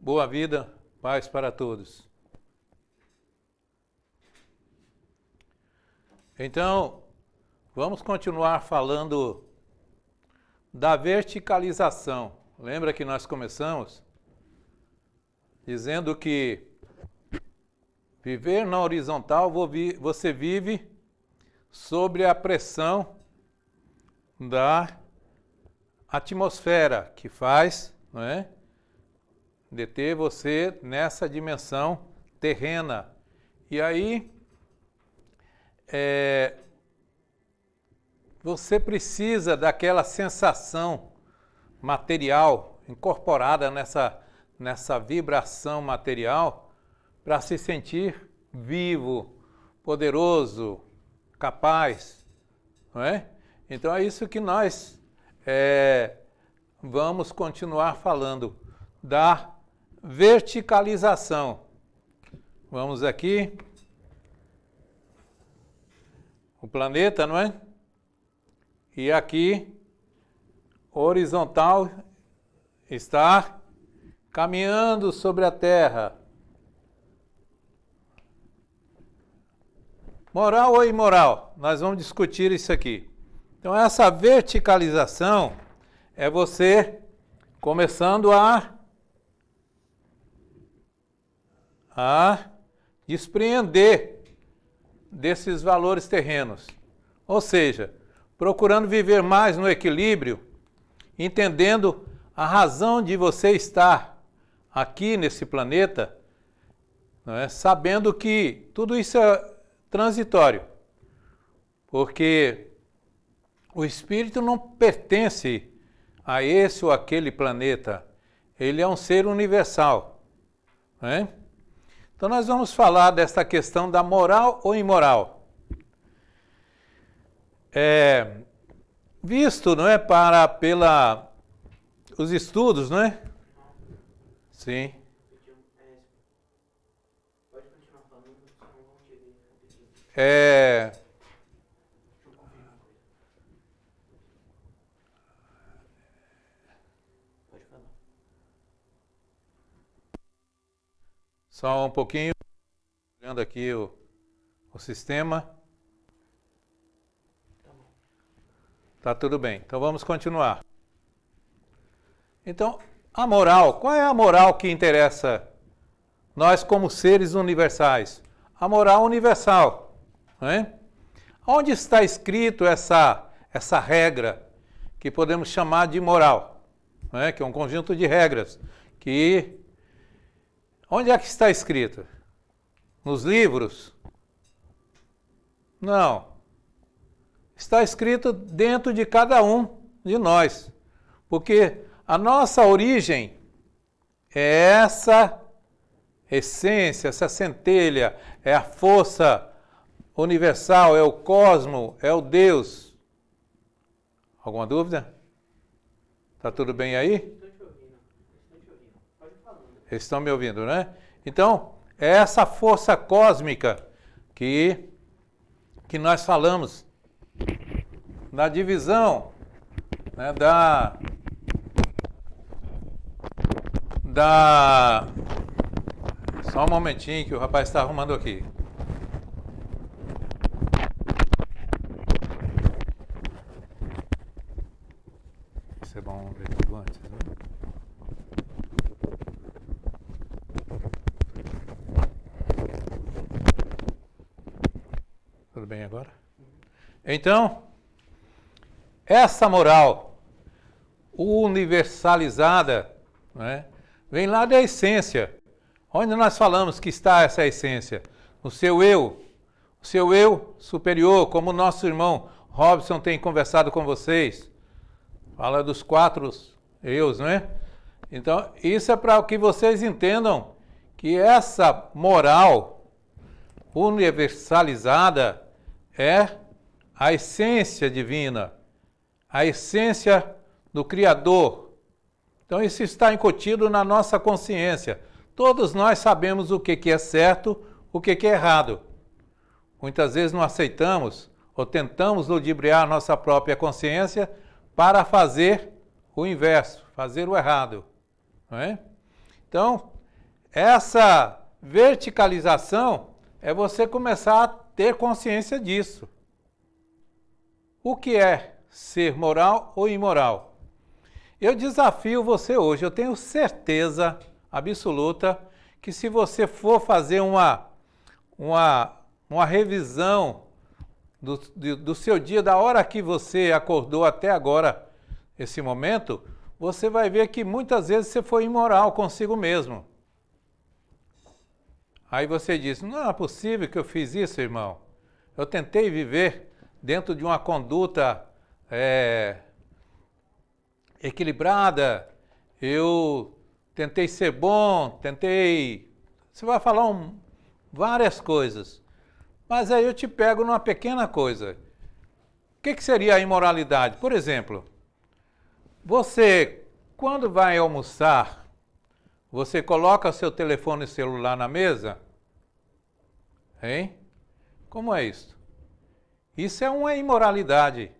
boa vida, paz para todos. Então, vamos continuar falando da verticalização. Lembra que nós começamos dizendo que viver na horizontal, você vive sobre a pressão da atmosfera, que faz, não é, deter você nessa dimensão terrena. E aí, você precisa daquela sensação material incorporada nessa vibração material para se sentir vivo, poderoso, capaz, não é? Então é isso que nós vamos continuar falando, da verticalização. Vamos aqui, o planeta, não é? E aqui, horizontal, está caminhando sobre a Terra. Moral ou imoral? Nós vamos discutir isso aqui. Então, essa verticalização é você começando a despreender desses valores terrenos. Ou seja, procurando viver mais no equilíbrio, entendendo a razão de você estar aqui nesse planeta, não é? Sabendo que tudo isso é transitório, porque o espírito não pertence a esse ou aquele planeta, ele é um ser universal, não é? Então nós vamos falar dessa questão da moral ou imoral. Visto, não é, pela os estudos, não é? Sim. Pode continuar falando, só não vão te ver rapidinho. Pode falar. Só um pouquinho, olhando aqui o sistema. Tá tudo bem, então vamos continuar. Então, a moral, qual é a moral que interessa nós como seres universais? A moral universal, não é? Onde está escrito essa regra que podemos chamar de moral, não é? Que é um conjunto de regras que... Onde é que está escrito? Nos livros? Não. Está escrito dentro de cada um de nós. Porque a nossa origem é essa essência, essa centelha, é a força universal, é o cosmo, é o Deus. Alguma dúvida? Está tudo bem aí? Estou te ouvindo. Pode falar. Eles estão me ouvindo, né? Então, é essa força cósmica que nós falamos na divisão, né, Só um momentinho que o rapaz está arrumando aqui. Isso é bom ver tudo antes, né? Tudo bem agora? Então, essa moral universalizada, né, vem lá da essência. Onde nós falamos que está essa essência? No seu eu. O seu eu superior, como o nosso irmão Robson tem conversado com vocês. Fala dos 4 eus, não é? Então, isso é para que vocês entendam que essa moral universalizada é a essência divina, a essência do Criador. Então isso está incutido na nossa consciência. Todos nós sabemos o que é certo, o que é errado. Muitas vezes não aceitamos ou tentamos ludibriar a nossa própria consciência para fazer o inverso, fazer o errado. Não é? Então, essa verticalização é você começar a ter consciência disso. O que é ser moral ou imoral? Eu desafio você hoje, eu tenho certeza absoluta que se você for fazer uma revisão do seu dia, da hora que você acordou até agora, esse momento, você vai ver que muitas vezes você foi imoral consigo mesmo. Aí você diz, não é possível que eu fiz isso, irmão. Eu tentei viver dentro de uma conduta equilibrada, eu tentei ser bom, tentei... Você vai falar várias coisas, mas aí eu te pego numa pequena coisa. O que seria a imoralidade? Por exemplo, você, quando vai almoçar, você coloca seu telefone celular na mesa? Hein? Como é isso? Isso é uma imoralidade.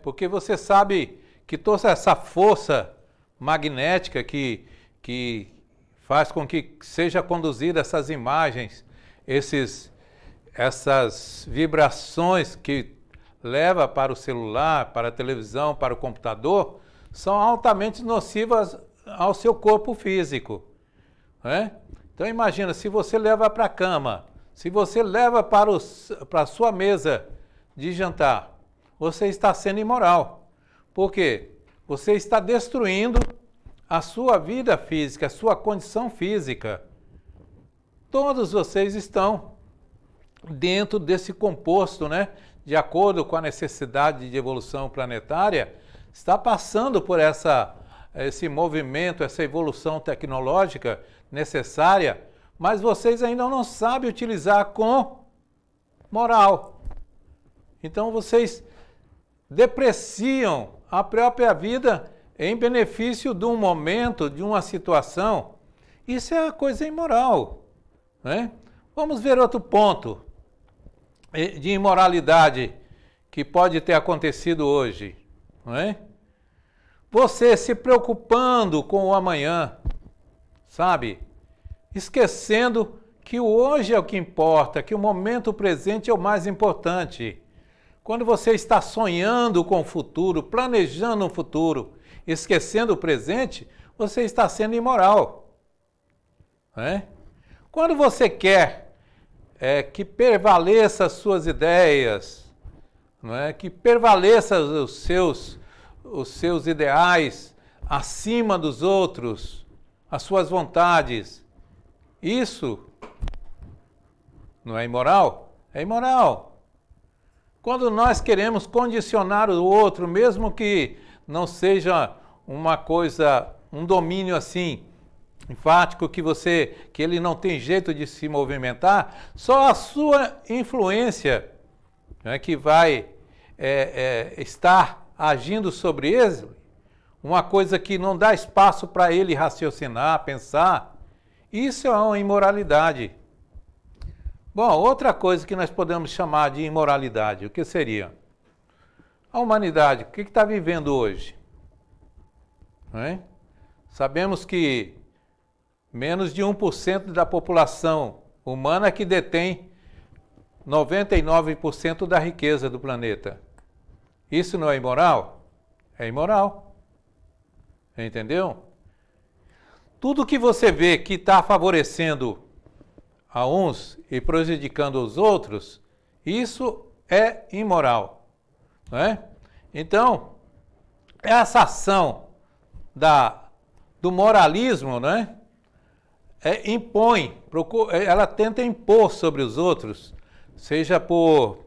Porque você sabe que toda essa força magnética que faz com que seja conduzida essas imagens, essas vibrações que leva para o celular, para a televisão, para o computador, são altamente nocivas ao seu corpo físico. Então imagina, se você leva para a cama, se você leva para a sua mesa de jantar, você está sendo imoral. Por quê? Você está destruindo a sua vida física, a sua condição física. Todos vocês estão dentro desse composto, de acordo com a necessidade de evolução planetária, está passando por esse movimento, essa evolução tecnológica necessária, mas vocês ainda não sabem utilizar com moral. Então vocês depreciam a própria vida em benefício de um momento, de uma situação. Isso é uma coisa imoral. Vamos ver outro ponto de imoralidade que pode ter acontecido hoje. Você se preocupando com o amanhã, sabe? Esquecendo que o hoje é o que importa, que o momento presente é o mais importante. Quando você está sonhando com o futuro, planejando um futuro, esquecendo o presente, você está sendo imoral. Quando você quer que prevaleça as suas ideias, que prevaleça os seus ideais acima dos outros, as suas vontades, isso não é imoral? É imoral. Quando nós queremos condicionar o outro, mesmo que não seja uma coisa, um domínio assim, enfático, que ele não tem jeito de se movimentar, só a sua influência que vai estar agindo sobre ele, uma coisa que não dá espaço para ele raciocinar, pensar, isso é uma imoralidade. Bom, outra coisa que nós podemos chamar de imoralidade, o que seria? A humanidade, o que está vivendo hoje? Sabemos que menos de 1% da população humana que detém 99% da riqueza do planeta. Isso não é imoral? É imoral. Entendeu? Tudo que você vê que está favorecendo a uns e prejudicando os outros, isso é imoral. Então, essa ação do moralismo, ela tenta impor sobre os outros, seja por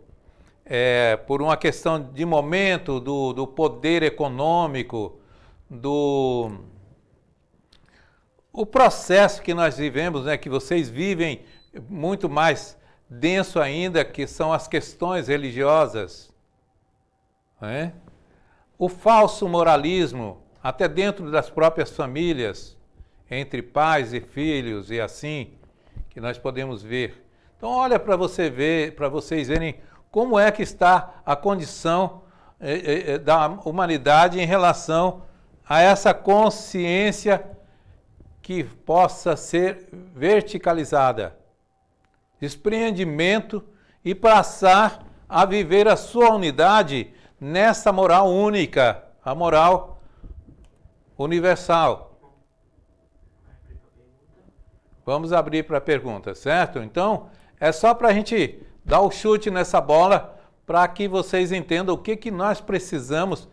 uma questão de momento, do poder econômico, o processo que nós vivemos, que vocês vivem muito mais denso ainda, que são as questões religiosas. O falso moralismo, até dentro das próprias famílias, entre pais e filhos e assim, que nós podemos ver. Então olha para vocês verem como é que está a condição da humanidade em relação a essa consciência que possa ser verticalizada. Despreendimento e passar a viver a sua unidade nessa moral única, a moral universal. Vamos abrir para perguntas, certo? Então, é só para a gente dar o chute nessa bola para que vocês entendam o que nós precisamos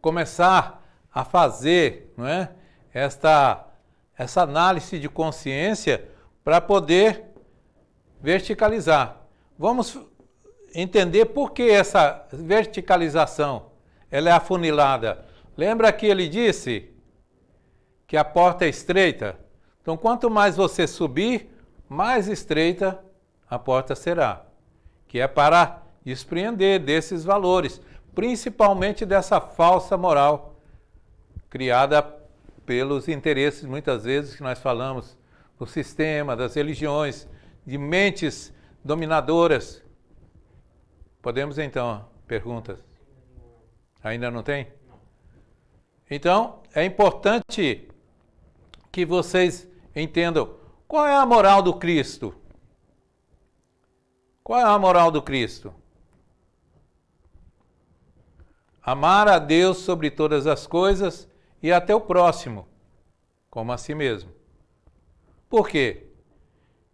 começar a fazer, não é? Essa análise de consciência para poder verticalizar. Vamos entender por que essa verticalização ela é afunilada. Lembra que ele disse que a porta é estreita? Então, quanto mais você subir, mais estreita a porta será, que é para despreender desses valores, principalmente dessa falsa moral criada pelos interesses, muitas vezes, que nós falamos, do sistema, das religiões, de mentes dominadoras. Podemos, então, perguntas? Ainda não tem? Então, é importante que vocês entendam qual é a moral do Cristo. Qual é a moral do Cristo? Amar a Deus sobre todas as coisas e até o próximo, como a si mesmo. Por quê?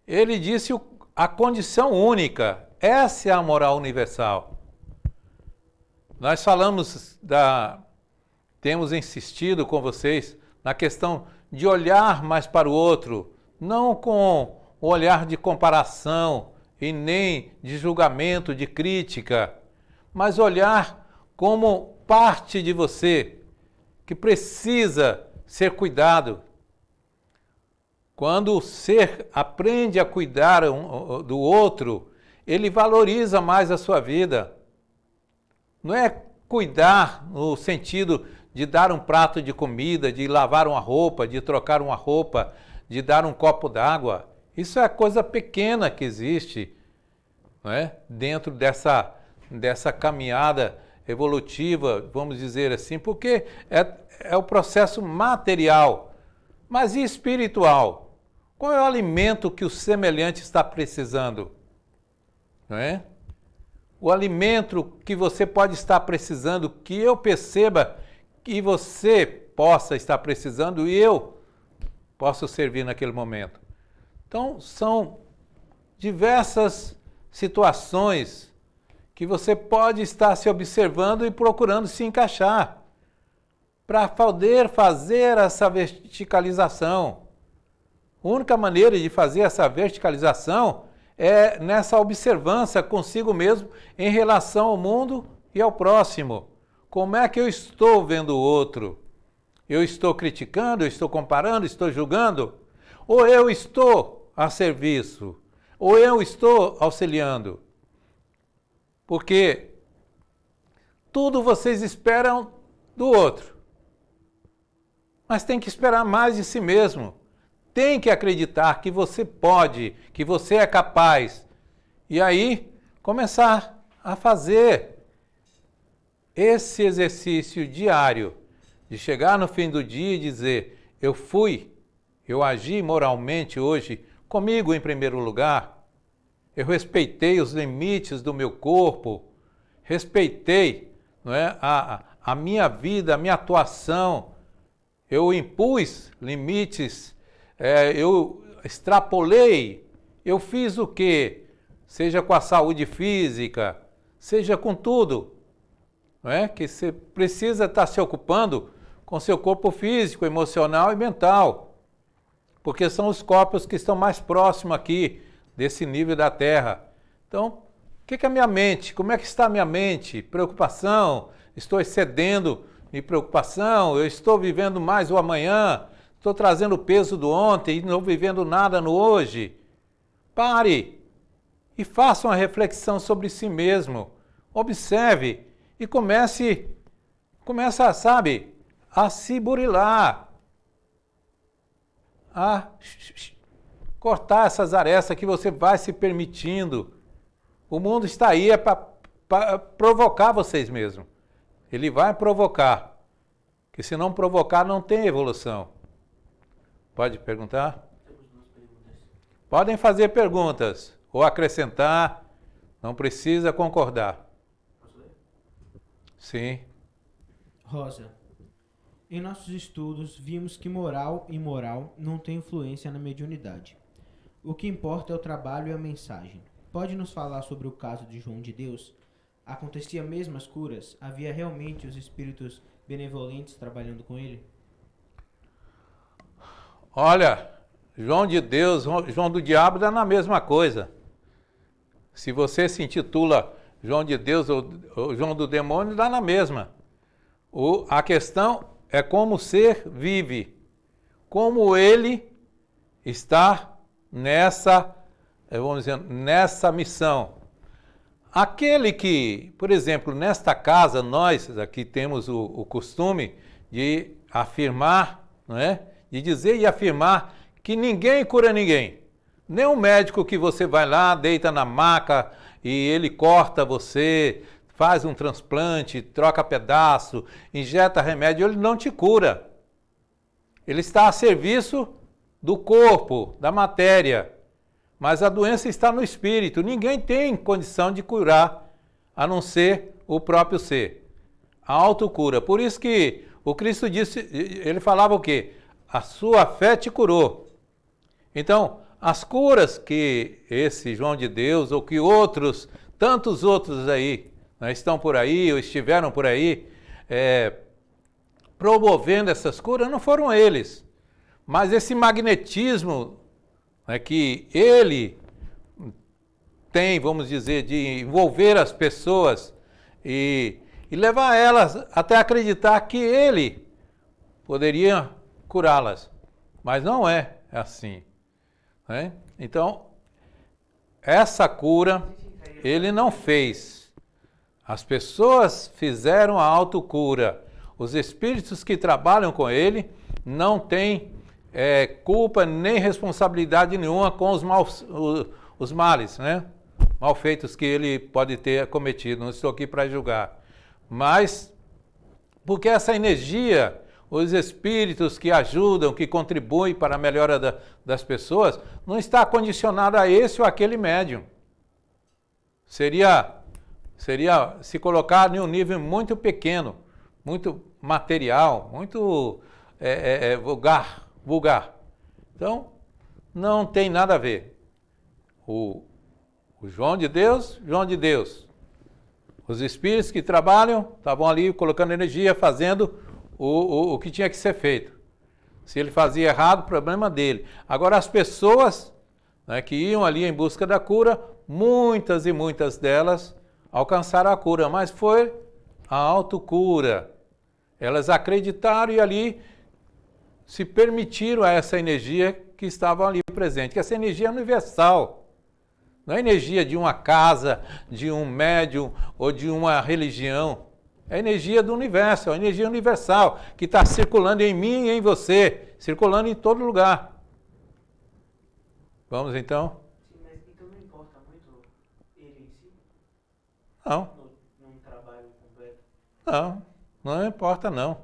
Ele disse a condição única, essa é a moral universal. Nós temos insistido com vocês na questão de olhar mais para o outro, não com o olhar de comparação e nem de julgamento, de crítica, mas olhar como parte de você, que precisa ser cuidado. Quando o ser aprende a cuidar do outro, ele valoriza mais a sua vida. Não é cuidar no sentido de dar um prato de comida, de lavar uma roupa, de trocar uma roupa, de dar um copo d'água. Isso é a coisa pequena que existe, não é? Dentro dessa caminhada evolutiva, vamos dizer assim, porque é o processo material. Mas e espiritual? Qual é o alimento que o semelhante está precisando? Não é? O alimento que você pode estar precisando, que eu perceba que você possa estar precisando e eu posso servir naquele momento. Então, são diversas situações que você pode estar se observando e procurando se encaixar para poder fazer essa verticalização. A única maneira de fazer essa verticalização é nessa observância consigo mesmo em relação ao mundo e ao próximo. Como é que eu estou vendo o outro? Eu estou criticando, eu estou comparando, estou julgando? Ou eu estou a serviço? Ou eu estou auxiliando? Porque tudo vocês esperam do outro. Mas tem que esperar mais de si mesmo. Tem que acreditar que você pode, que você é capaz. E aí, começar a fazer esse exercício diário de chegar no fim do dia e dizer: eu agi moralmente hoje comigo em primeiro lugar. Eu respeitei os limites do meu corpo, respeitei, não é, a minha vida, a minha atuação. Eu impus limites, eu extrapolei, eu fiz o quê? Seja com a saúde física, seja com tudo. Não é? Que você precisa estar se ocupando com seu corpo físico, emocional e mental. Porque são os corpos que estão mais próximos aqui desse nível da Terra. Então, o que é a minha mente? Como é que está a minha mente? Preocupação? Estou excedendo de preocupação? Eu estou vivendo mais o amanhã? Estou trazendo o peso do ontem e não vivendo nada no hoje? Pare e faça uma reflexão sobre si mesmo. Observe e começa, sabe, a se burilar, a cortar essas arestas que você vai se permitindo. O mundo está aí para provocar vocês mesmos. Ele vai provocar. Que se não provocar, não tem evolução. Pode perguntar? Temos duas perguntas. Podem fazer perguntas ou acrescentar, não precisa concordar. Posso ler? Sim. Rosa, em nossos estudos vimos que moral e imoral não têm influência na mediunidade. O que importa é o trabalho e a mensagem. Pode nos falar sobre o caso de João de Deus? Acontecia mesmo as curas? Havia realmente os espíritos benevolentes trabalhando com ele? Olha, João de Deus, João do diabo dá na mesma coisa. Se você se intitula João de Deus ou João do demônio, dá na mesma. A questão é como o ser vive, como ele está nessa, vamos dizer, nessa missão. Aquele que, por exemplo, nesta casa, nós aqui temos o costume de afirmar, não é? De dizer e afirmar que ninguém cura ninguém. Nem um médico que você vai lá, deita na maca e ele corta você, faz um transplante, troca pedaço, injeta remédio, ele não te cura. Ele está a serviço do corpo, da matéria. Mas a doença está no espírito. Ninguém tem condição de curar, a não ser o próprio ser. A autocura. Por isso que o Cristo disse, ele falava o quê? A sua fé te curou. Então, as curas que esse João de Deus, ou que outros, tantos outros aí, né, estão por aí, ou estiveram por aí, promovendo essas curas, não foram eles. Mas esse magnetismo que ele tem, vamos dizer, de envolver as pessoas e levar elas até acreditar que ele poderia curá-las. Mas não é assim. Né? Então, essa cura ele não fez. As pessoas fizeram a autocura. Os espíritos que trabalham com ele não têm culpa nem responsabilidade nenhuma com os males, né? Malfeitos que ele pode ter cometido. Não estou aqui para julgar. Mas, porque essa energia, os espíritos que ajudam, que contribuem para a melhora das pessoas, não está condicionada a esse ou aquele médium. Seria se colocar em um nível muito pequeno, muito material, muito vulgar. Então, não tem nada a ver. O João de Deus, João de Deus. Os espíritos que trabalham, estavam ali colocando energia, fazendo o que tinha que ser feito. Se ele fazia errado, problema dele. Agora, as pessoas, né, que iam ali em busca da cura, muitas e muitas delas alcançaram a cura, mas foi a autocura. Elas acreditaram e ali se permitiram a essa energia que estava ali presente, que essa energia é universal. Não é energia de uma casa, de um médium ou de uma religião. É a energia do universo, é a energia universal que está circulando em mim e em você, circulando em todo lugar. Vamos então? Sim, mas então não importa muito ele em si? Não. Num trabalho completo? Não importa não.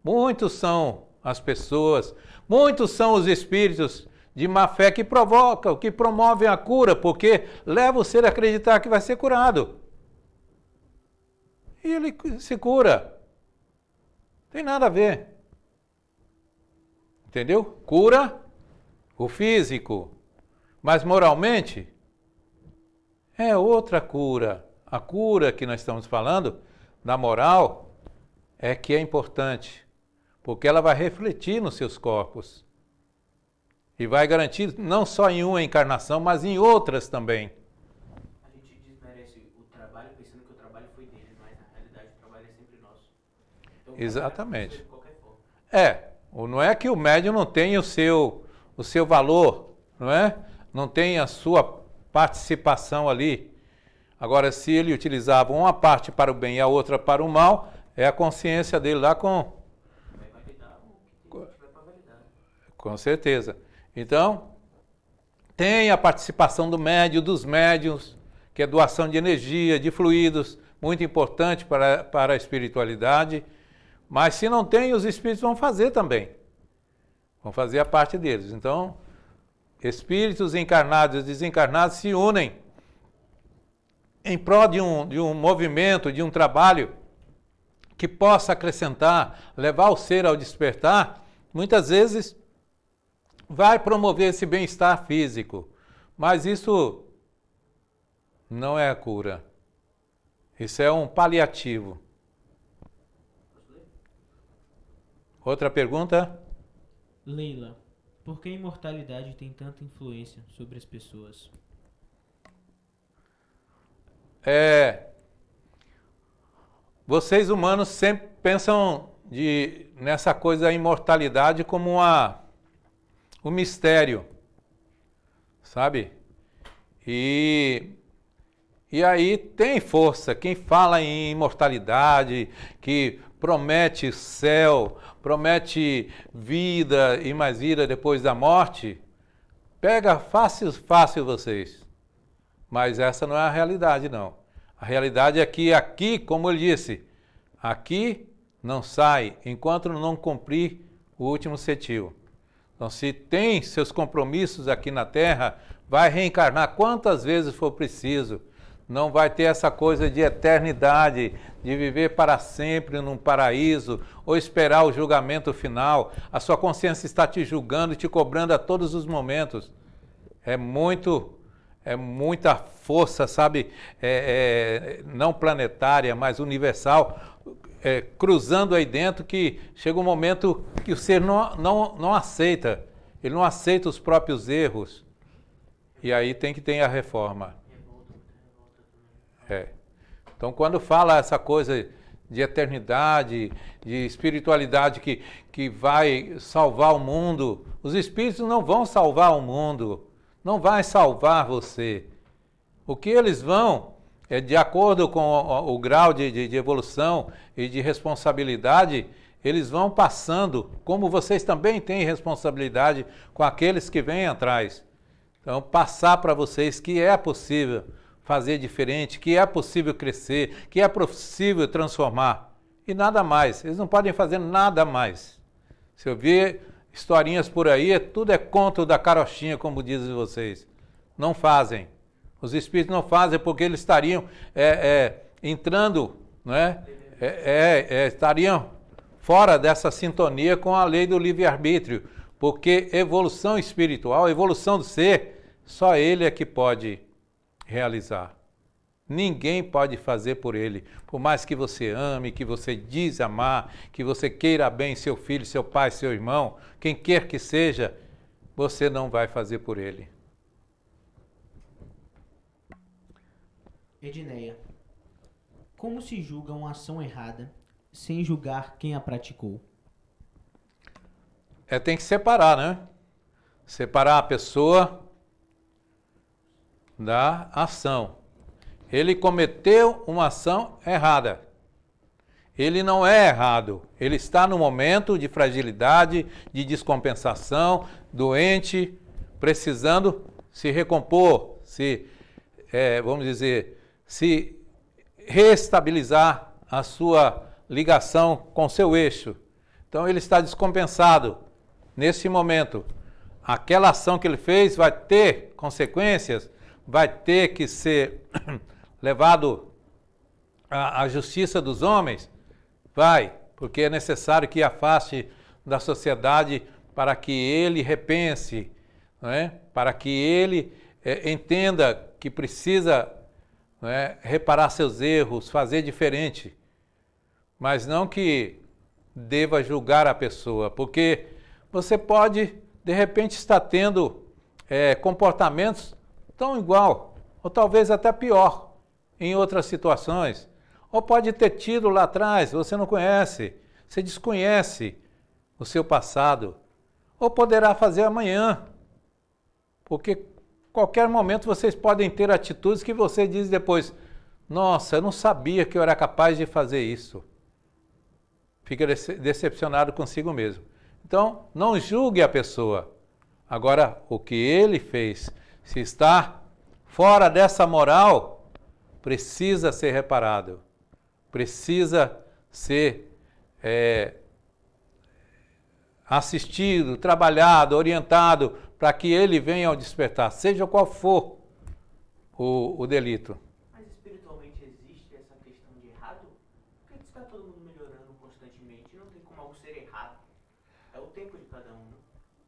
Muitos são as pessoas, muitos são os espíritos de má fé que provocam, que promovem a cura, porque leva o ser a acreditar que vai ser curado. E ele se cura. Tem nada a ver. Entendeu? Cura o físico. Mas moralmente é outra cura. A cura que nós estamos falando, da moral, é que é importante. Porque ela vai refletir nos seus corpos. E vai garantir não só em uma encarnação, mas em outras também. A gente desmerece o trabalho pensando que o trabalho foi dele, mas na realidade o trabalho é sempre nosso. Então, exatamente. De qualquer forma. Não é que o médium não tenha o seu valor, não é? Não tem a sua participação ali. Agora, se ele utilizava uma parte para o bem e a outra para o mal, é a consciência dele lá com... Vai validar o que tiver para validar. Com certeza. Então, tem a participação do médium, dos médiuns, que é doação de energia, de fluidos, muito importante para a espiritualidade, Mas se não tem, os espíritos vão fazer também. Vão fazer a parte deles. Então, espíritos encarnados e desencarnados se unem em prol de um movimento, de um trabalho que possa acrescentar, levar o ser ao despertar. Muitas vezes vai promover esse bem-estar físico, mas isso não é a cura. Isso é um paliativo. Outra pergunta? Leila, por que a imortalidade tem tanta influência sobre as pessoas? Vocês humanos sempre pensam nessa coisa da imortalidade como um mistério, sabe? E aí tem força. Quem fala em imortalidade, que promete céu, promete vida e mais vida depois da morte, pega fácil vocês. Mas essa não é a realidade, não. A realidade é que aqui, como eu disse, aqui não sai enquanto não cumprir o último cetil. Então, se tem seus compromissos aqui na Terra, vai reencarnar quantas vezes for preciso. Não vai ter essa coisa de eternidade, de viver para sempre num paraíso, ou esperar o julgamento final. A sua consciência está te julgando e te cobrando a todos os momentos. É muita força, sabe, não planetária, mas universal, cruzando aí dentro, que chega um momento que o ser não aceita. Ele não aceita os próprios erros. E aí tem que ter a reforma. Então, quando fala essa coisa de eternidade, de espiritualidade que vai salvar o mundo, os espíritos não vão salvar o mundo, não vai salvar você. O que eles vão, de acordo com o grau de evolução e de responsabilidade, eles vão passando, como vocês também têm responsabilidade com aqueles que vêm atrás. Então, passar para vocês que é possível fazer diferente, que é possível crescer, que é possível transformar. E nada mais. Eles não podem fazer nada mais. Se eu ver historinhas por aí, tudo é conto da carochinha, como dizem vocês. Não fazem. Os espíritos não fazem porque eles estariam entrando, não é? Estariam fora dessa sintonia com a lei do livre-arbítrio. Porque evolução espiritual, evolução do ser, só ele é que pode realizar. Ninguém pode fazer por ele. Por mais que você ame, que você diz amar, que você queira bem seu filho, seu pai, seu irmão, quem quer que seja, você não vai fazer por ele. Edneia, como se julga uma ação errada sem julgar quem a praticou? Tem que separar, né? Separar a pessoa da ação. Ele cometeu uma ação errada. Ele não é errado. Ele está no momento de fragilidade, de descompensação, doente, precisando se recompor, vamos dizer, se reestabilizar a sua ligação com seu eixo. Então ele está descompensado nesse momento. Aquela ação que ele fez vai ter consequências, vai ter que ser levado à justiça dos homens? Vai, porque é necessário que afaste da sociedade para que ele repense, não é? Para que ele entenda que precisa, não é, reparar seus erros, fazer diferente. Mas não que deva julgar a pessoa, porque você pode, de repente, estar tendo comportamentos tão igual, ou talvez até pior, em outras situações. Ou pode ter tido lá atrás, você não conhece, você desconhece o seu passado. Ou poderá fazer amanhã, porque qualquer momento vocês podem ter atitudes que você diz depois, nossa, eu não sabia que eu era capaz de fazer isso. Fica decepcionado consigo mesmo. Então, não julgue a pessoa. Agora, o que ele fez, se está fora dessa moral, precisa ser reparado. Precisa ser assistido, trabalhado, orientado, para que ele venha ao despertar, seja qual for o delito. Mas espiritualmente existe essa questão de errado? Por que está todo mundo melhorando constantemente? Não tem como algo ser errado. É o tempo de cada um,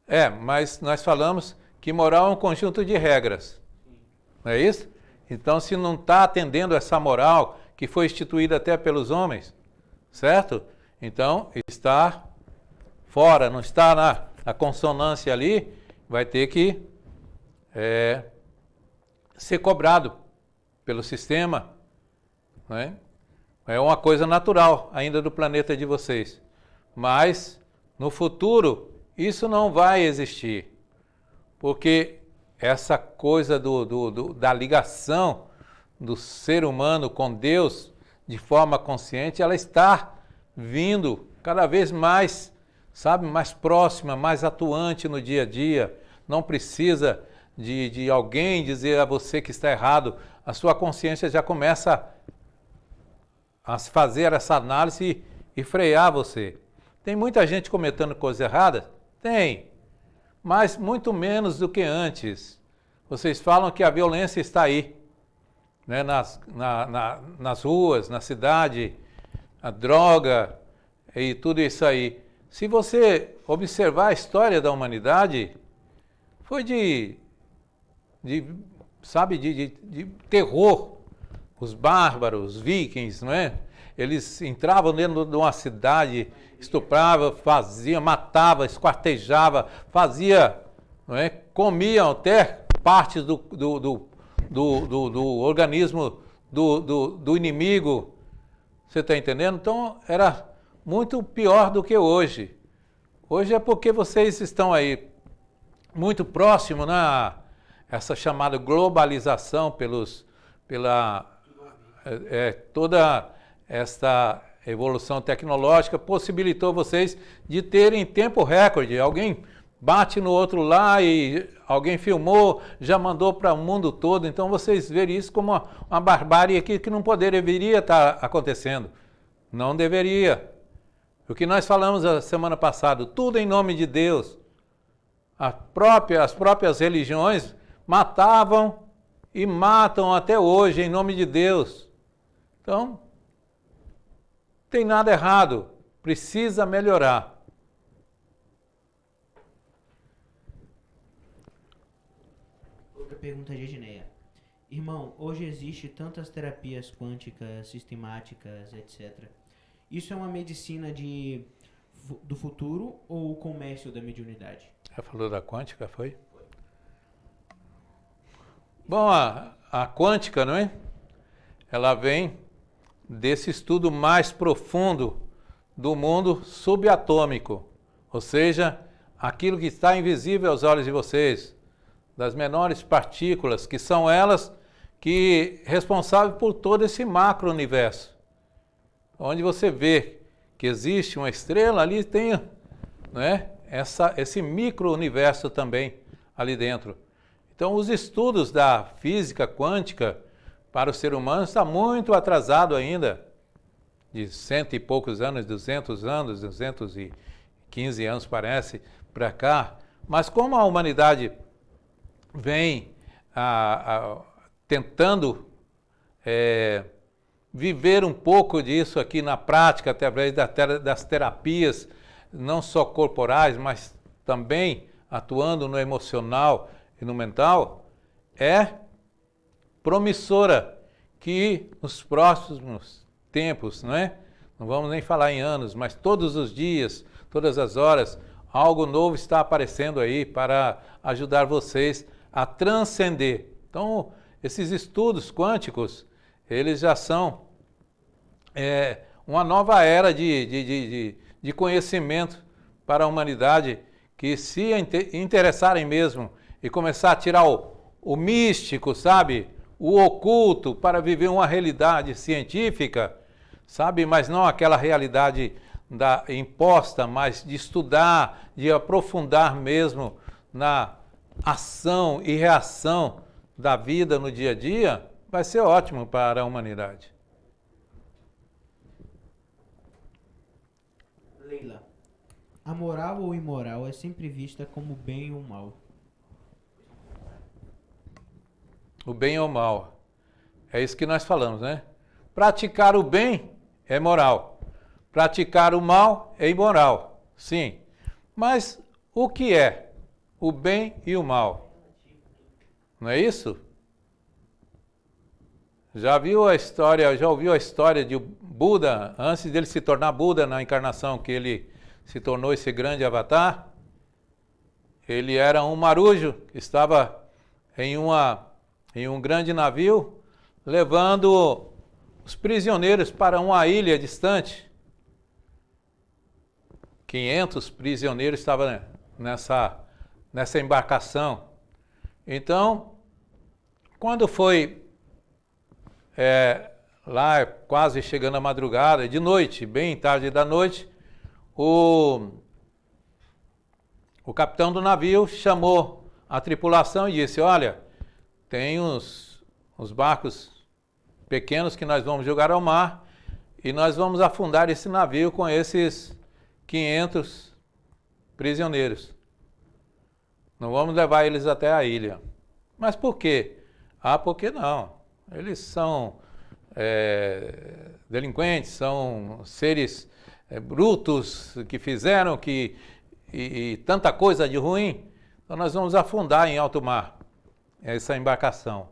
né? Mas nós falamos que moral é um conjunto de regras. Sim. Não é isso? Então, se não está atendendo essa moral que foi instituída até pelos homens, certo? Então, está fora, não está na consonância ali, vai ter que ser cobrado pelo sistema. Né? É uma coisa natural ainda do planeta de vocês. Mas, no futuro, isso não vai existir. Porque essa coisa da ligação do ser humano com Deus de forma consciente, ela está vindo cada vez mais, sabe, mais próxima, mais atuante no dia a dia. Não precisa de alguém dizer a você que está errado. A sua consciência já começa a fazer essa análise e frear você. Tem muita gente cometendo coisas erradas? Tem. Mas muito menos do que antes. Vocês falam que a violência está aí, né? Nas ruas, na cidade, a droga e tudo isso aí. Se você observar a história da humanidade, foi de terror. Os bárbaros, os vikings, não é? Eles entravam dentro de uma cidade, estupravam, faziam, matavam, esquartejavam, faziam, não é? Comiam até partes do organismo do inimigo. Você está entendendo? Então, era muito pior do que hoje. Hoje é porque vocês estão aí muito próximos essa chamada globalização pela toda esta evolução tecnológica possibilitou vocês de terem tempo recorde. Alguém bate no outro lá e alguém filmou, já mandou para o mundo todo. Então vocês verem isso como uma barbárie aqui que não deveria estar acontecendo. Não deveria. O que nós falamos a semana passada, tudo em nome de Deus. As próprias religiões matavam e matam até hoje em nome de Deus. Então, não tem nada errado, precisa melhorar. Outra pergunta de Edneia. Irmão, hoje existe tantas terapias quânticas, sistemáticas, etc. Isso é uma medicina do futuro ou o comércio da mediunidade? Já falou da quântica, foi? Bom, a quântica, não é? Ela vem desse estudo mais profundo do mundo subatômico, ou seja, aquilo que está invisível aos olhos de vocês, das menores partículas, que são elas que responsáveis por todo esse macro-universo. Onde você vê que existe uma estrela, ali tem, né, esse micro-universo também ali dentro. Então, os estudos da física quântica para o ser humano está muito atrasado ainda, de 100 e poucos anos, 200 anos, 215 anos parece, para cá. Mas como a humanidade vem tentando viver um pouco disso aqui na prática, através das terapias, não só corporais, mas também atuando no emocional e no mental, é promissora que nos próximos tempos, não vamos nem falar em anos, mas todos os dias, todas as horas, algo novo está aparecendo aí para ajudar vocês a transcender. Então, esses estudos quânticos, eles já são uma nova era de conhecimento para a humanidade, que se interessarem mesmo e começar a tirar o místico, sabe? O oculto para viver uma realidade científica, sabe? Mas não aquela realidade imposta, mas de estudar, de aprofundar mesmo na ação e reação da vida no dia a dia, vai ser ótimo para a humanidade. A moral ou imoral é sempre vista como bem ou mal. O bem ou mal. É isso que nós falamos, né? Praticar o bem é moral. Praticar o mal é imoral. Sim. Mas o que é o bem e o mal? Não é isso? Já ouviu a história de Buda, antes dele se tornar Buda na encarnação, que ele se tornou esse grande avatar? Ele era um marujo que estava em um grande navio, levando os prisioneiros para uma ilha distante. 500 prisioneiros estavam nessa embarcação. Então, quando foi lá quase chegando a madrugada, de noite, bem tarde da noite, o capitão do navio chamou a tripulação e disse: olha, tem uns barcos pequenos que nós vamos jogar ao mar e nós vamos afundar esse navio com esses 500 prisioneiros. Não vamos levar eles até a ilha. Mas por quê? Porque não. Eles são delinquentes, são seres brutos que fizeram e tanta coisa de ruim. Então nós vamos afundar em alto mar essa embarcação.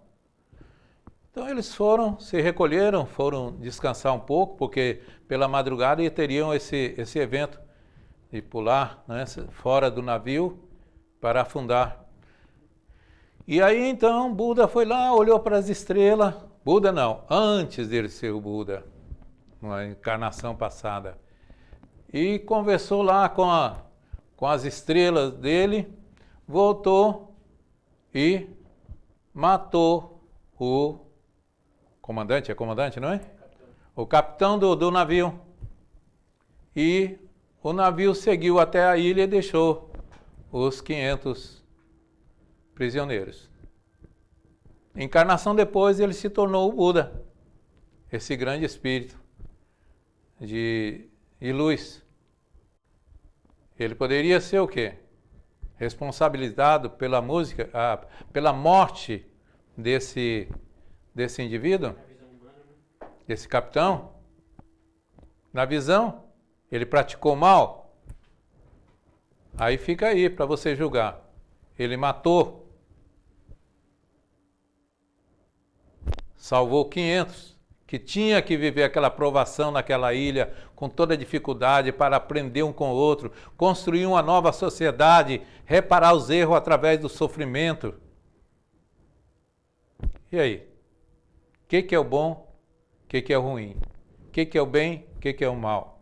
Então eles se recolheram, foram descansar um pouco, porque pela madrugada teriam esse evento de pular, né, fora do navio para afundar. E aí então Buda foi lá, olhou para as estrelas. Buda não, antes dele ser o Buda, numa encarnação passada. E conversou lá com as estrelas dele, voltou e matou o comandante, é comandante, não é? O capitão do navio. E o navio seguiu até a ilha e deixou os 500 prisioneiros. Encarnação depois ele se tornou o Buda, esse grande espírito de luz. Ele poderia ser o quê? Responsabilizado pela música, pela morte desse indivíduo, desse capitão. Na visão, ele praticou mal. Aí fica aí para você julgar. Ele matou, salvou 500, que tinha que viver aquela provação naquela ilha, com toda a dificuldade para aprender um com o outro, construir uma nova sociedade, reparar os erros através do sofrimento. E aí? O que é o bom? O que é o ruim? O que é o bem? O que é o mal?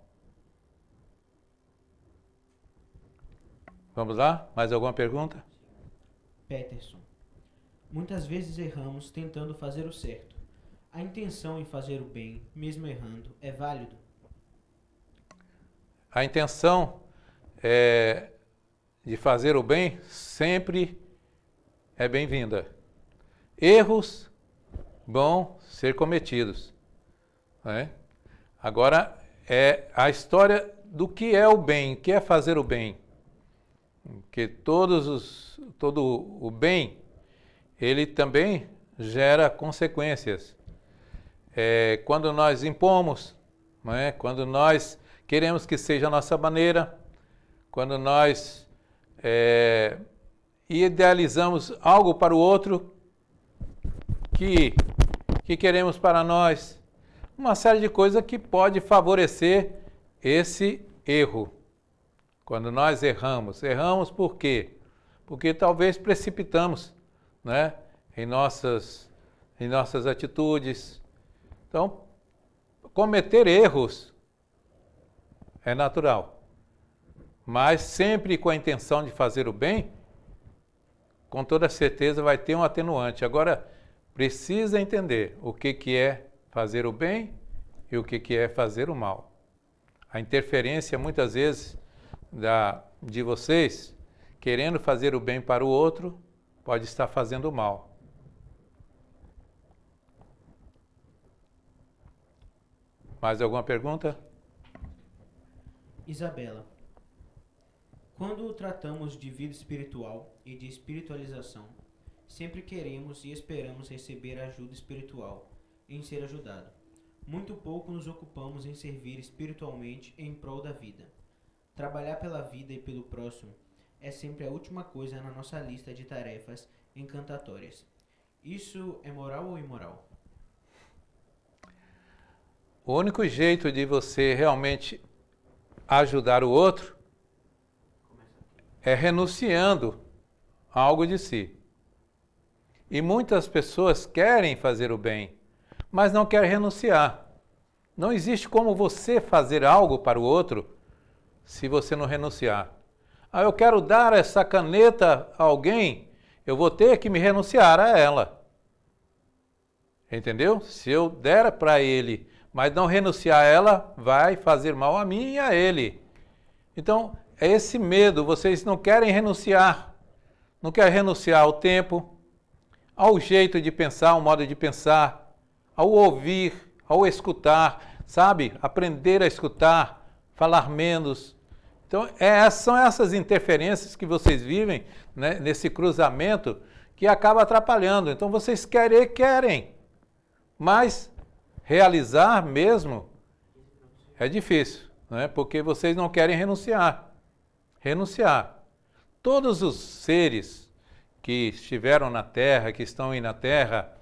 Vamos lá? Mais alguma pergunta? Peterson. Muitas vezes erramos tentando fazer o certo. A intenção em fazer o bem, mesmo errando, é válido? A intenção de fazer o bem sempre é bem-vinda. Erros vão ser cometidos, né? Agora, é a história do que é o bem, o que é fazer o bem. Porque todo o bem, ele também gera consequências. Quando nós impomos, não é? Quando nós queremos que seja a nossa maneira, quando nós idealizamos algo para o outro que queremos para nós, uma série de coisas que pode favorecer esse erro. Quando nós erramos por quê? Porque talvez precipitamos, né, em nossas atitudes. Então, cometer erros é natural, mas sempre com a intenção de fazer o bem, com toda certeza vai ter um atenuante. Agora, precisa entender o que é fazer o bem e o que é fazer o mal. A interferência, muitas vezes, de vocês, querendo fazer o bem para o outro, pode estar fazendo o mal. Mais alguma pergunta? Isabela. Quando tratamos de vida espiritual e de espiritualização, sempre queremos e esperamos receber ajuda espiritual em ser ajudado. Muito pouco nos ocupamos em servir espiritualmente em prol da vida. Trabalhar pela vida e pelo próximo é sempre a última coisa na nossa lista de tarefas encantatórias. Isso é moral ou imoral? O único jeito de você realmente ajudar o outro é renunciando a algo de si. E muitas pessoas querem fazer o bem, mas não querem renunciar. Não existe como você fazer algo para o outro se você não renunciar. Ah, eu quero dar essa caneta a alguém, eu vou ter que me renunciar a ela. Entendeu? Se eu der para ele, mas não renunciar a ela, vai fazer mal a mim e a ele. Então, é esse medo, vocês não querem renunciar. Não querem renunciar ao tempo, ao jeito de pensar, ao modo de pensar, ao ouvir, ao escutar, sabe? Aprender a escutar, falar menos. Então, são essas interferências que vocês vivem, né, nesse cruzamento que acaba atrapalhando. Então, vocês querem, mas realizar mesmo é difícil, né? Porque vocês não querem renunciar. Todos os seres que estiveram na Terra, que estão aí na Terra,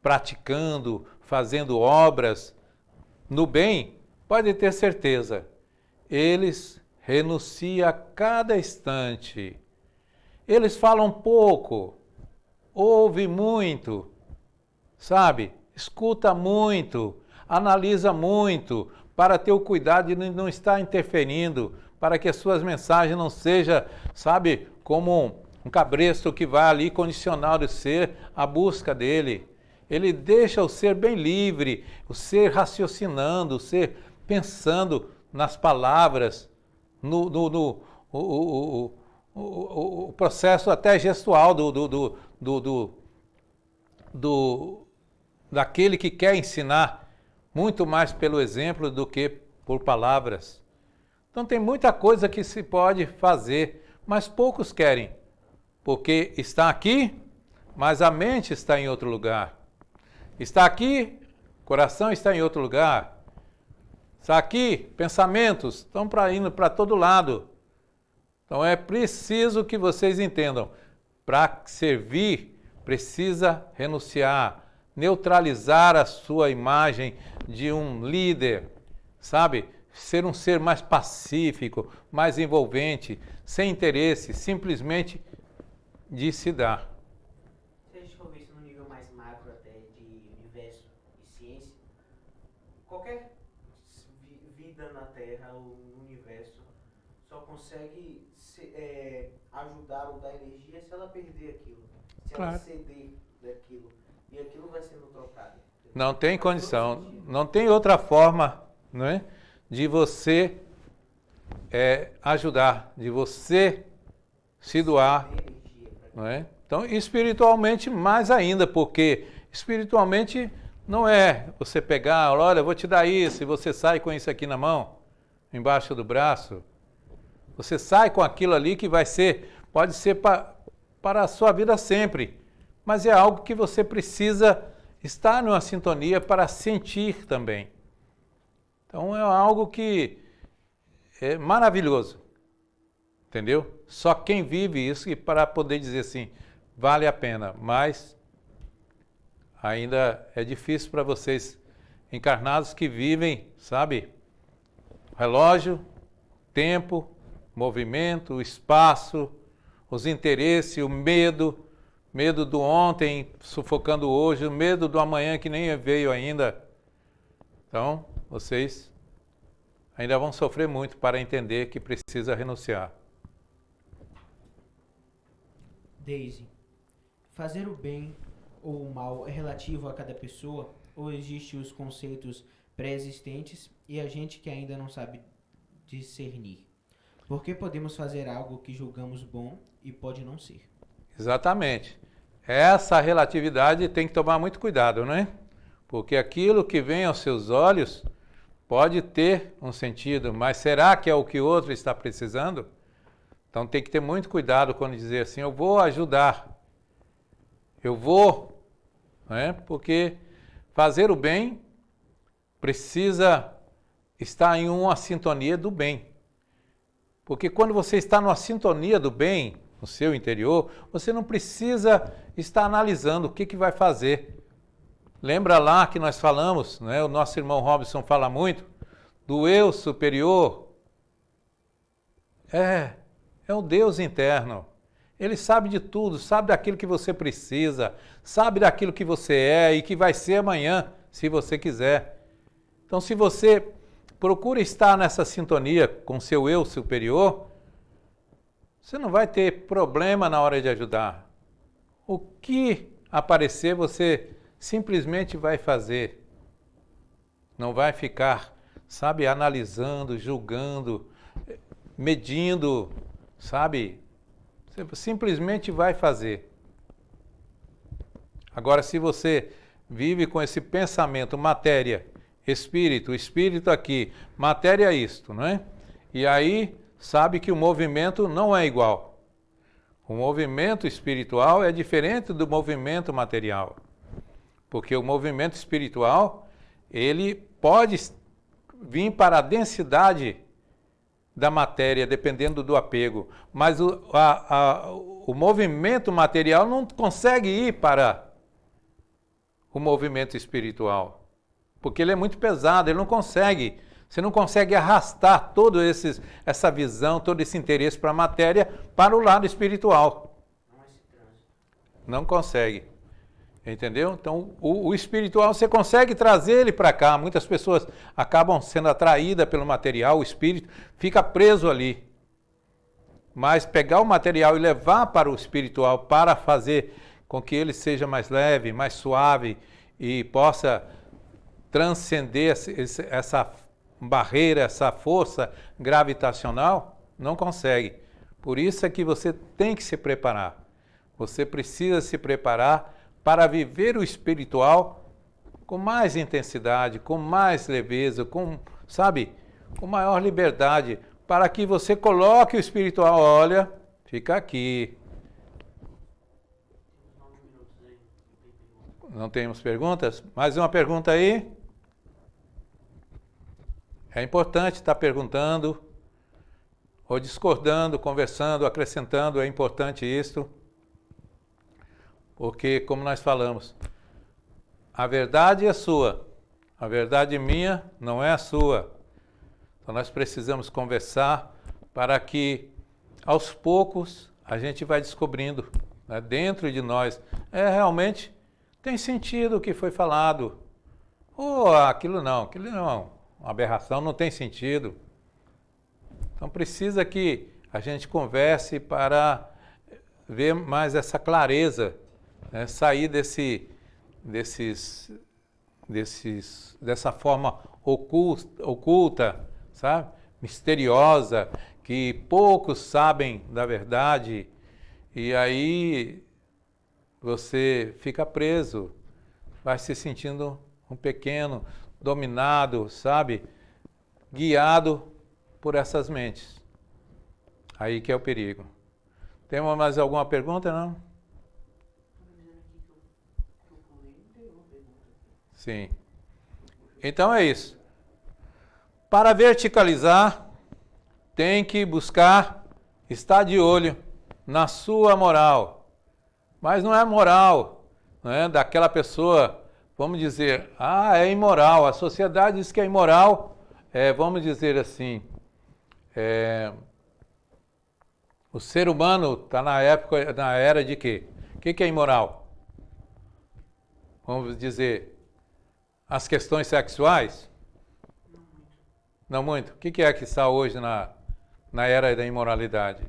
praticando, fazendo obras no bem, pode ter certeza, eles renunciam a cada instante. Eles falam pouco, ouvem muito, sabe? Escuta muito, analisa muito, para ter o cuidado de não estar interferindo, para que as suas mensagens não sejam, sabe, como um cabresto que vai ali condicionar o ser à busca dele. Ele deixa o ser bem livre, o ser raciocinando, o ser pensando nas palavras, o processo até gestual daquele que quer ensinar, muito mais pelo exemplo do que por palavras. Então tem muita coisa que se pode fazer, mas poucos querem, porque está aqui, mas a mente está em outro lugar. Está aqui, o coração está em outro lugar. Está aqui, pensamentos estão indo para todo lado. Então é preciso que vocês entendam, para servir, precisa renunciar, neutralizar a sua imagem de um líder, sabe? Ser um ser mais pacífico, mais envolvente, sem interesse, simplesmente de se dar. Se a gente for ver isso no nível mais macro até de universo e ciência, qualquer vida na Terra ou no universo só consegue ajudar ou dar energia se ela perder aquilo, se ela ceder daquilo, e aquilo vai sendo trocado. Não tem condição, não tem outra forma, não é, de você ajudar, de você se doar, não é? Então, espiritualmente mais ainda, porque espiritualmente não é você pegar, olha, eu vou te dar isso, e você sai com isso aqui na mão, embaixo do braço. Você sai com aquilo ali que pode ser para a sua vida sempre, mas é algo que você precisa estar numa sintonia para sentir também. Então é algo que é maravilhoso, entendeu? Só quem vive isso e para poder dizer assim, vale a pena, mas ainda é difícil para vocês encarnados que vivem, sabe? Relógio, tempo, movimento, espaço, os interesses, o medo do ontem sufocando hoje, o medo do amanhã que nem veio ainda. Então, vocês ainda vão sofrer muito para entender que precisa renunciar. Daisy, fazer o bem ou o mal é relativo a cada pessoa ou existem os conceitos pré-existentes e a gente que ainda não sabe discernir? Por que podemos fazer algo que julgamos bom e pode não ser? Exatamente. Essa relatividade tem que tomar muito cuidado, né? Porque aquilo que vem aos seus olhos pode ter um sentido, mas será que é o que o outro está precisando? Então tem que ter muito cuidado quando dizer assim, eu vou ajudar, eu vou, né? Porque fazer o bem precisa estar em uma sintonia do bem. Porque quando você está numa sintonia do bem, no seu interior, você não precisa estar analisando o que vai fazer. Lembra lá que nós falamos, né? O nosso irmão Robson fala muito, do eu superior. É o Deus interno. Ele sabe de tudo, sabe daquilo que você precisa, sabe daquilo que você é e que vai ser amanhã, se você quiser. Então, se você procura estar nessa sintonia com seu eu superior, você não vai ter problema na hora de ajudar. O que aparecer, você simplesmente vai fazer. Não vai ficar, sabe, analisando, julgando, medindo, sabe? Você simplesmente vai fazer. Agora, se você vive com esse pensamento, matéria, espírito aqui, matéria isto, não é? E aí, sabe que o movimento não é igual. O movimento espiritual é diferente do movimento material. Porque o movimento espiritual, ele pode vir para a densidade da matéria, dependendo do apego. Mas o movimento material não consegue ir para o movimento espiritual. Porque ele é muito pesado, ele não consegue. Você não consegue arrastar toda essa visão, todo esse interesse para a matéria para o lado espiritual. Não consegue. Entendeu? Então, o espiritual, você consegue trazer ele para cá. Muitas pessoas acabam sendo atraídas pelo material, o espírito fica preso ali. Mas pegar o material e levar para o espiritual para fazer com que ele seja mais leve, mais suave e possa transcender essa barreira, essa força gravitacional, não consegue. Por isso é que você tem que se preparar. Você precisa se preparar para viver o espiritual com mais intensidade, com mais leveza, com maior liberdade, para que você coloque o espiritual, olha, fica aqui. Não temos perguntas? Mais uma pergunta aí? É importante estar perguntando, ou discordando, conversando, acrescentando, é importante isso. Porque, como nós falamos, a verdade é sua, a verdade minha não é a sua. Então nós precisamos conversar para que, aos poucos, a gente vai descobrindo, né, dentro de nós, realmente tem sentido o que foi falado. Ou aquilo não, uma aberração, não tem sentido. Então precisa que a gente converse para ver mais essa clareza, né? Sair dessa forma oculta, sabe? Misteriosa, que poucos sabem da verdade, e aí você fica preso, vai se sentindo um pequeno, dominado, sabe? Guiado por essas mentes. Aí que é o perigo. Tem mais alguma pergunta, não? Sim. Então é isso. Para verticalizar, tem que buscar estar de olho na sua moral. Mas não é moral, não é daquela pessoa, vamos dizer, é imoral. A sociedade diz que é imoral, vamos dizer assim, o ser humano está na era de quê? O que é imoral? Vamos dizer, as questões sexuais? Não muito. O que é que está hoje na era da imoralidade?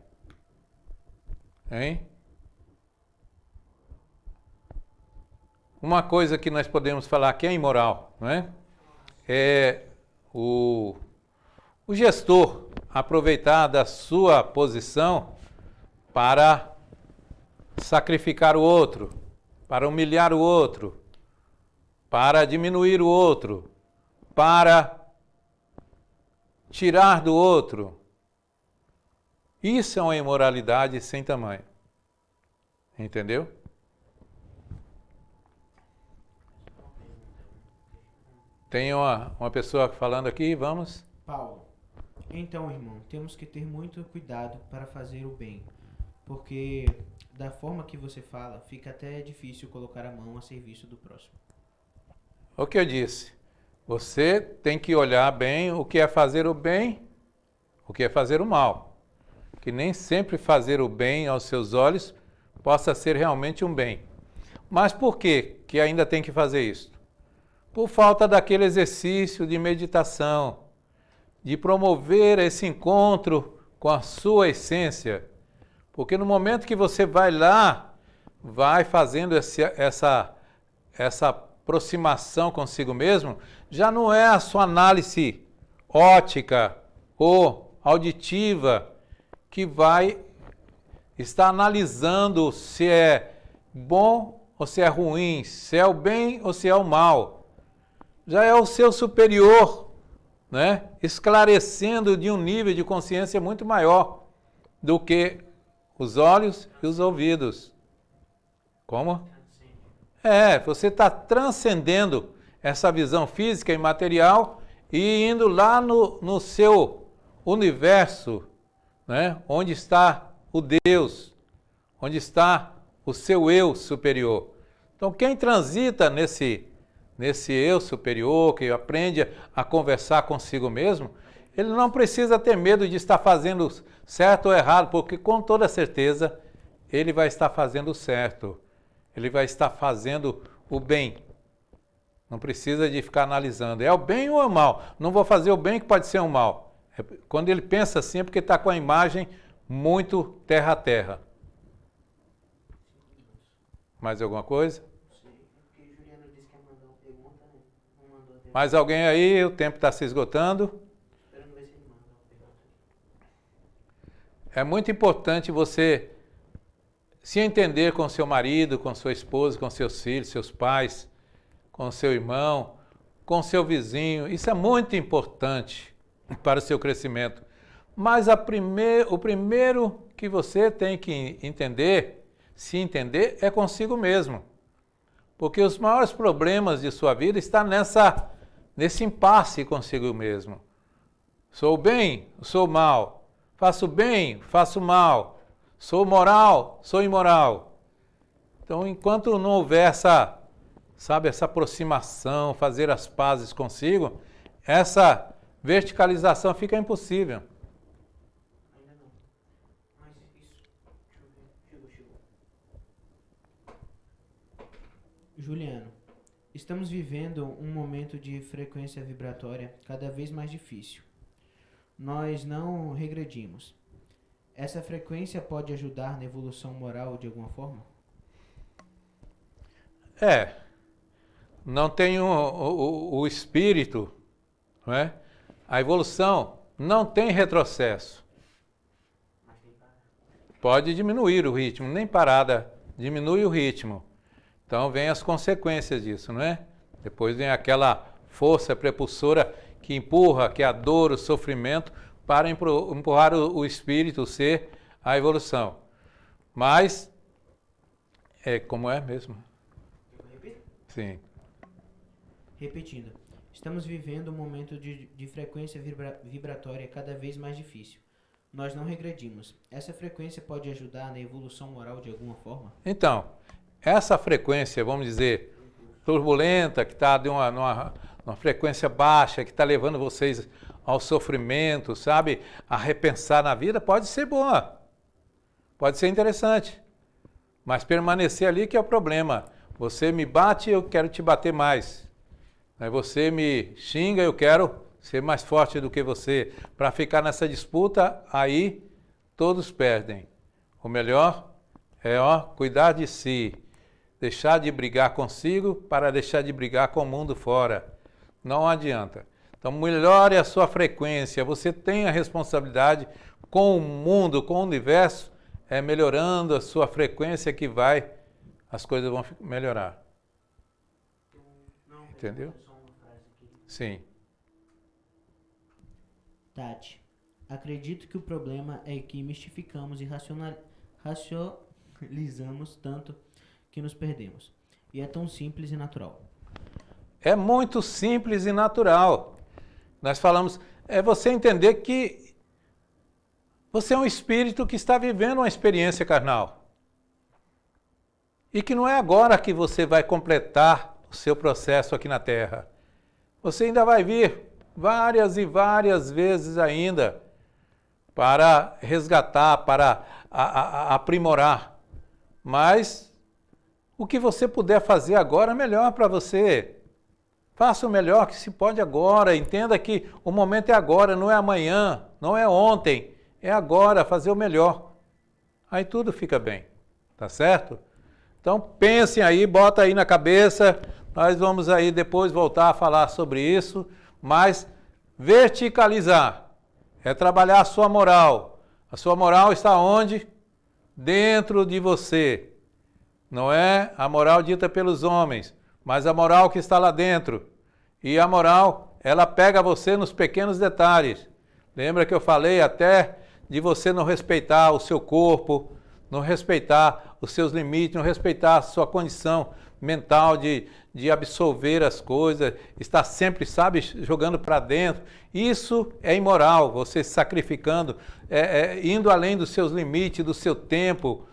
Hein? Uma coisa que nós podemos falar que é imoral, não é? É o gestor aproveitar da sua posição para sacrificar o outro, para humilhar o outro, para diminuir o outro, para tirar do outro. Isso é uma imoralidade sem tamanho. Entendeu? Tem uma pessoa falando aqui, vamos. Paulo. Então, irmão, temos que ter muito cuidado para fazer o bem, porque da forma que você fala, fica até difícil colocar a mão a serviço do próximo. O que eu disse? Você tem que olhar bem o que é fazer o bem, o que é fazer o mal. Que nem sempre fazer o bem aos seus olhos possa ser realmente um bem. Mas por que que ainda tem que fazer isso? Por falta daquele exercício de meditação, de promover esse encontro com a sua essência. Porque no momento que você vai lá, vai fazendo essa aproximação consigo mesmo, já não é a sua análise ótica ou auditiva que vai estar analisando se é bom ou se é ruim, se é o bem ou se é o mal. Já é o seu superior, né? Esclarecendo de um nível de consciência muito maior do que os olhos e os ouvidos. Como? Você está transcendendo essa visão física e material e indo lá no seu universo, né? Onde está o Deus, onde está o seu eu superior. Então, quem transita nesse eu superior, que aprende a conversar consigo mesmo, ele não precisa ter medo de estar fazendo certo ou errado, porque com toda certeza ele vai estar fazendo o certo, ele vai estar fazendo o bem. Não precisa de ficar analisando, é o bem ou é o mal? Não vou fazer o bem que pode ser o mal. Quando ele pensa assim é porque está com a imagem muito terra a terra. Mais alguma coisa? Mais alguém aí? O tempo está se esgotando. É muito importante você se entender com seu marido, com sua esposa, com seus filhos, seus pais, com seu irmão, com seu vizinho. Isso é muito importante para o seu crescimento. Mas o primeiro que você tem que entender, se entender, é consigo mesmo. Porque os maiores problemas de sua vida estão nesse impasse consigo mesmo. Sou bem, sou mal. Faço bem, faço mal. Sou moral, sou imoral. Então, enquanto não houver essa aproximação, fazer as pazes consigo, essa verticalização fica impossível. Ainda não. Mas isso. Chegou. Juliano, estamos vivendo um momento de frequência vibratória cada vez mais difícil. Nós não regredimos. Essa frequência pode ajudar na evolução moral de alguma forma? Não tem o espírito, não é? A evolução não tem retrocesso. Pode diminuir o ritmo, nem parada, diminui o ritmo. Então vem as consequências disso, não é? Depois vem aquela força propulsora que empurra, que é a dor, o sofrimento, para empurrar o espírito, o ser, à evolução. Mas, como é mesmo? Sim. Repetindo, estamos vivendo um momento de frequência vibratória cada vez mais difícil. Nós não regredimos. Essa frequência pode ajudar na evolução moral de alguma forma? Então, essa frequência, vamos dizer, turbulenta, que está numa frequência baixa, que está levando vocês ao sofrimento, sabe? A repensar na vida, pode ser boa. Pode ser interessante. Mas permanecer ali que é o problema. Você me bate, eu quero te bater mais. Aí você me xinga, eu quero ser mais forte do que você. Para ficar nessa disputa, aí todos perdem. O melhor é cuidar de si. Deixar de brigar consigo para deixar de brigar com o mundo fora. Não adianta. Então, melhore a sua frequência. Você tem a responsabilidade com o mundo, com o universo, melhorando a sua frequência que as coisas vão melhorar. Entendeu? Sim. Tati, Acredito que o problema é que mistificamos e racionalizamos tanto que nos perdemos. E é tão simples e natural. É muito simples e natural. Nós falamos, é você entender que você é um espírito que está vivendo uma experiência carnal. E que não é agora que você vai completar o seu processo aqui na Terra. Você ainda vai vir várias e várias vezes ainda para resgatar, para aprimorar. Mas o que você puder fazer agora é melhor para você. Faça o melhor que se pode agora. Entenda que o momento é agora, não é amanhã, não é ontem. É agora, fazer o melhor. Aí tudo fica bem. Tá certo? Então pensem aí, bota aí na cabeça. Nós vamos aí depois voltar a falar sobre isso. Mas verticalizar é trabalhar a sua moral. A sua moral está onde? Dentro de você. Não é a moral dita pelos homens, mas a moral que está lá dentro. E a moral, ela pega você nos pequenos detalhes. Lembra que eu falei até de você não respeitar o seu corpo, não respeitar os seus limites, não respeitar a sua condição mental de absorver as coisas, estar sempre, sabe, jogando para dentro. Isso é imoral, você se sacrificando, indo além dos seus limites, do seu tempo,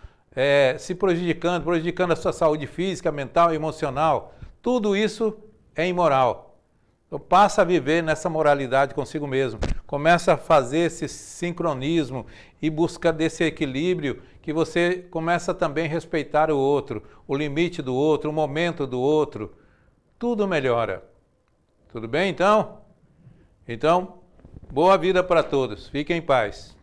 se prejudicando a sua saúde física, mental e emocional. Tudo isso é imoral. Então passa a viver nessa moralidade consigo mesmo. Começa a fazer esse sincronismo e busca desse equilíbrio que você começa também a respeitar o outro, o limite do outro, o momento do outro. Tudo melhora. Tudo bem, então? Então, boa vida para todos. Fiquem em paz.